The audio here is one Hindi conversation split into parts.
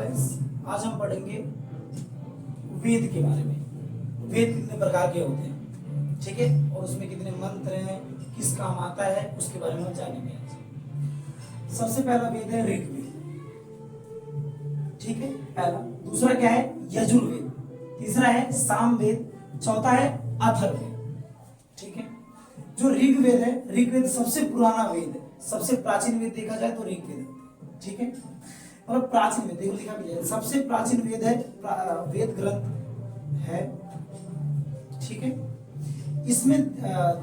फ्रेंड्स, आज हम पढ़ेंगे वेद के बारे में। वेद कितने प्रकार के होते हैं, ठीक है, और उसमें कितने मंत्र हैं, किस काम आता है, उसके बारे में हम जानेंगे आज। सबसे पहला वेद है ऋग्वेद, ठीक है, पहला। दूसरा क्या है? यजुर्वेद। तीसरा है सामवेद। चौथा है अथर्ववेद, ठीक है। जो ऋग्वेद है, ऋग्वेद सबसे पुराना वेद है, सबसे प्राचीन वेद देखा जाए तो ऋग्वेद है, ठीक है। मतलब प्राचीन वेद देखो, लिखा भी है सबसे प्राचीन वेद है, वेद ग्रंथ है, ठीक है। इसमें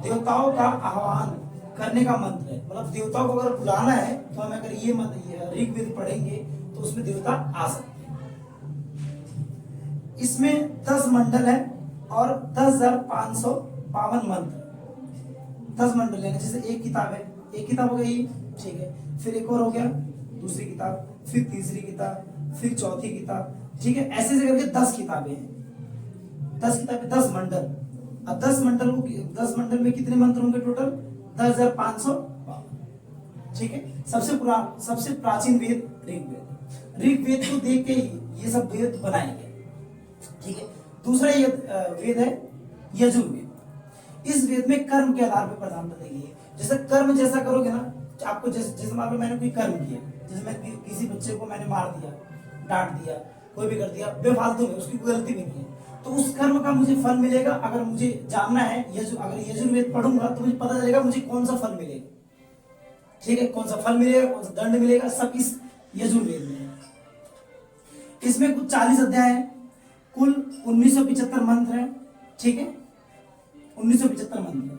देवताओं का आह्वान करने का मंत्र है, मतलब देवताओं को अगर बुलाना है तो हम अगर ये ऋग्वेद पढ़ेंगे तो उसमें देवता आ सकते हैं। इसमें 10 मंडल है और 10,552 मंत्र। 10 मंडल है, जैसे एक किताब है, एक किताब हो गई, ठीक है, फिर एक और हो गया, दूसरी किताब, फिर तीसरी किताब, फिर चौथी किताब, ठीक है। ऐसे करके 10 किताबें हैं, 10 किताबें, 10 मंडल। अब 10 मंडल में कितने मंत्र होंगे टोटल? 10,552, ठीक है। सबसे प्राचीन वेद ऋग्वेद। ऋग्वेद को देख के ही ये सब वेद बनाए गए, ठीक है। दूसरा वेद है यजुर्वेद। इस वेद में कर्म के आधार पर प्रधानता दी गई है। जैसे कर्म जैसा करोगे ना, आपको जैसे मान लो मैंने कोई कर्म किया, जैसे मैं किसी बच्चे को मैंने मार दिया, डांट दिया, कोई भी कर दिया बेफालतू में, उसकी कोई गलती भी नहीं है, तो उस कर्म का मुझे फल मिलेगा। अगर मुझे जानना है, अगर यजुर्वेद पढ़ूंगा तो मुझे पता चलेगा मुझे कौन सा फल मिलेगा, ठीक है, कौन सा फल मिलेगा, कौन सा दंड मिलेगा, सब इस यजुर्वेद में है। इसमें कुछ 40 अध्याय है, कुल 1975 मंत्र है, ठीक है, 1975 मंत्र।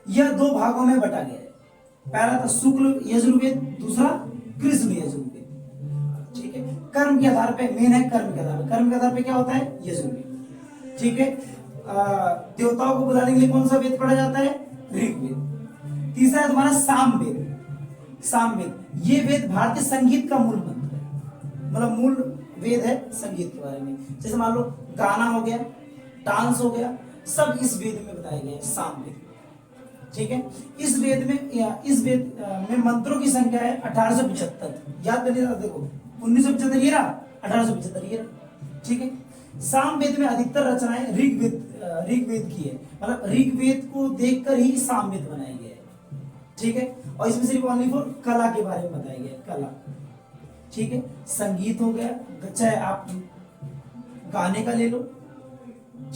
यह 2 भागों में बटा गया है। पहला था शुक्ल यजुर्वेद, दूसरा कृष्ण यजुर्वेद, ठीक है। कर्म के आधार पे मेन है, कर्म के आधार पे क्या होता है? यजुर्वेद, ठीक है। देवताओं को बुलाने के लिए कौन सा वेद पढ़ा जाता है? ऋग्वेद। तीसरा है तुम्हारा सामवेद। ये वेद भारतीय संगीत का मूल मंत्र है, मतलब मूल वेद है संगीत के बारे में। जैसे मान लो गाना हो गया, डांस हो गया, सब इस वेद में बताए गए हैं, सामवेद, ठीक है। इस वेद में मंत्रों की संख्या है 1875। याद करिए, देखो 1975 ये रहा, 1875 ये रहा, ठीक है। सामवेद में अधिकतर रचनाएं ऋग्वेद की है, मतलब ऋग्वेद को देखकर ही सामवेद बनाए गए हैं, ठीक है। और इसमें सिर्फ ओनली फॉर कला के बारे में बताया गया, कला, ठीक है। संगीत हो गया, चाहे आप गाने का ले लो,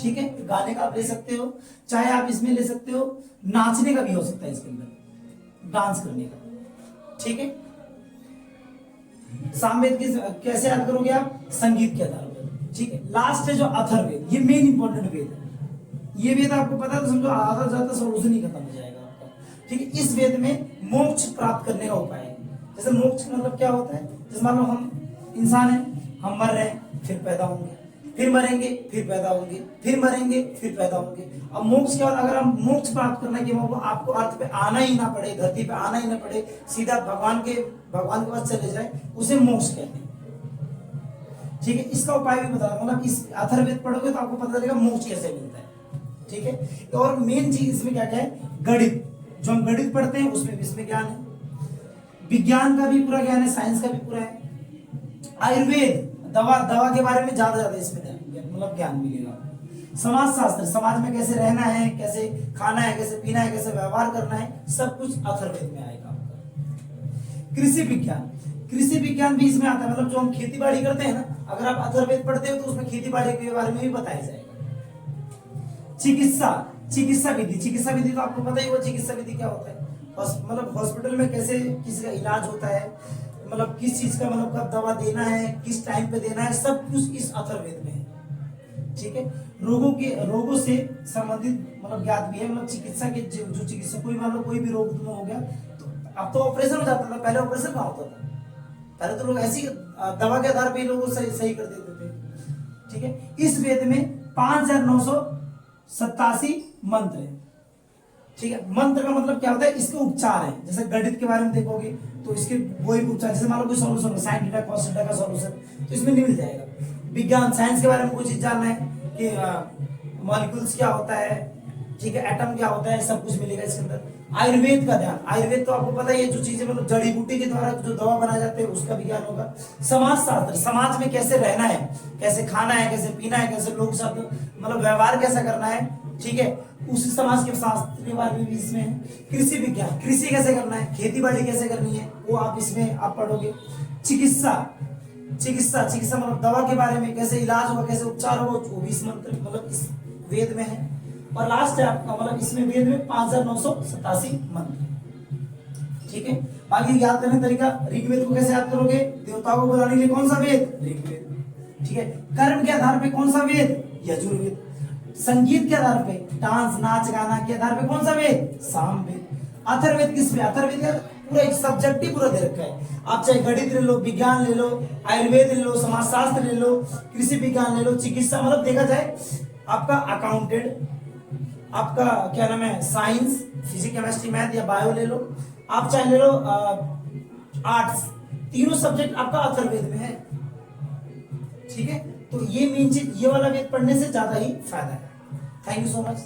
ठीक है, गाने का आप ले सकते हो, चाहे आप इसमें ले सकते हो नाचने का भी हो सकता है, इसके अंदर डांस करने का, ठीक है। सामवेद कैसे याद करोगे आप? संगीत के आधार पर, ठीक है। लास्ट है जो अथर्ववेद, ये मेन इंपॉर्टेंट वेद है। ये वेद आपको पता है तो समझो आधा ज्यादा सोल्यूशन ही खत्म हो जाएगा आपका, ठीक है। इस वेद में मोक्ष प्राप्त करने का उपाय है। जैसे मोक्ष मतलब क्या होता है? जैसे मान लो हम इंसान है, हम मर रहे हैं, फिर पैदा होंगे, फिर मरेंगे, फिर पैदा होंगे, फिर मरेंगे, फिर पैदा होंगे। अब मोक्ष क्या होता है? अगर हम मोक्ष प्राप्त करना कि आपको अर्थ पे आना ही ना पड़े, धरती पे आना ही ना पड़े, सीधा भगवान के पास चले जाए, उसे मोक्ष कहते हैं, ठीक है। इसका उपाय भी बता, मतलब इस अथर्ववेद पढ़ोगे तो आपको पता चलेगा मोक्ष कैसे मिलता है, ठीक है। और मेन चीज इसमें क्या क्या है? गणित। जो हम गणित पढ़ते हैं उसमें इसमें ज्ञान है, विज्ञान का भी पूरा ज्ञान है, साइंस का भी पूरा है। आयुर्वेद, दवा के बारे में ज्यादा इसमें मतलब ज्ञान मिलेगा। समाज शास्त्र, समाज में कैसे रहना है, कैसे खाना है, कैसे पीना है, कैसे व्यवहार करना है, सब कुछ अथर्ववेद में आएगा आपका। कृषि विज्ञान भी इसमें आता है, मतलब जो हम खेती बाड़ी करते हैं ना, अगर आप अथर्ववेद पढ़ते हो तो उसमें खेती बाड़ी के बारे में भी बताया जाएगा। चिकित्सा विधि तो आपको पता ही होगा, चिकित्सा विधि क्या होता है? मतलब हॉस्पिटल में कैसे किसी का इलाज होता है, मतलब किस चीज का, मतलब कब दवा देना है, किस टाइम पे देना है, सब कुछ इस अथर्ववेद में है, ठीक है। रोगों से संबंधित मतलब ज्ञात भी है, मतलब चिकित्सा के जो चिकित्सा, कोई मान लो कोई भी रोग तुम्हें हो गया तो अब तो ऑपरेशन हो जाता था, पहले ऑपरेशन कहाँ होता था? पहले तो लोग ऐसी दवा के आधार पर लोग सही कर देते थे, ठीक है। इस वेद में 5,987 मंत्र है, ठीक है। मंत्र का मतलब क्या होता है? इसके उपचार है। जैसे गणित के बारे में देखोगे तो इसके वही उपचार, जैसे मान लो कोई सॉल्यूशन है, sin थीटा cos थीटा का सॉल्यूशन, तो इसमें मिल जाएगा। विज्ञान, साइंस के बारे में कोई चीज जानना है कि मॉलिक्यूल्स क्या होता है, ठीक है, एटम क्या होता है सब कुछ मिलेगा इसके अंदर। आयुर्वेद का ध्यान, आयुर्वेद तो आपको पता ही है, जो चीजें मतलब जड़ी बूटी के द्वारा जो दवा बनाए जाते हैं उसका भी ज्ञान होगा। समाज शास्त्र, समाज में कैसे रहना है, कैसे खाना है, कैसे पीना है, कैसे लोग साथ मतलब व्यवहार कैसा करना है, ठीक है, उसी समाज के शास्त्र के बारे में भी इसमें है। कृषि विज्ञान, कृषि कैसे करना है, खेती बाड़ी कैसे करनी है, वो आप इसमें आप पढ़ोगे। चिकित्सा, चिकित्सा चिकित्सा मतलब दवा के बारे में, कैसे इलाज होगा, कैसे उपचार होगा, वो भी इस मंत्र मतलब इस वेद में है। और लास्ट है आपका मतलब इसमें वेद में 5987 मंत्र, ठीक है। बाकी याद करने का तरीका, ऋग्वेद को कैसे याद करोगे, देवताओं को बुलाने के लिए कौन सा वेद, ऋग्वेद, ठीक है। कर्म के आधार पे कौन सा वेद, यजुर्वेद। संगीत के आधार पे, डांस नाच गाना के आधार पे कौन सा वेद, सामवेद। अथर्ववेद किस पे, अथर्ववेद का पूरा एक सब्जेक्ट ही पूरा दे रखा है। आप चाहे गणित ले लो, विज्ञान ले लो, आयुर्वेद ले लो, समाजशास्त्र ले लो, कृषि विज्ञान ले लो, चिकित्सा मतलब देखा जाए आपका अकाउंटेंट, आपका क्या नाम है साइंस, फिजिक्स केमिस्ट्री मैथ या बायो ले लो, आप चाहे ले लो आर्ट्स, तीनों सब्जेक्ट आपका अथर्ववेद में है, ठीक है। तो ये मेन चीज, ये वाला वेद पढ़ने से ज्यादा ही फायदा है। Thank you so much.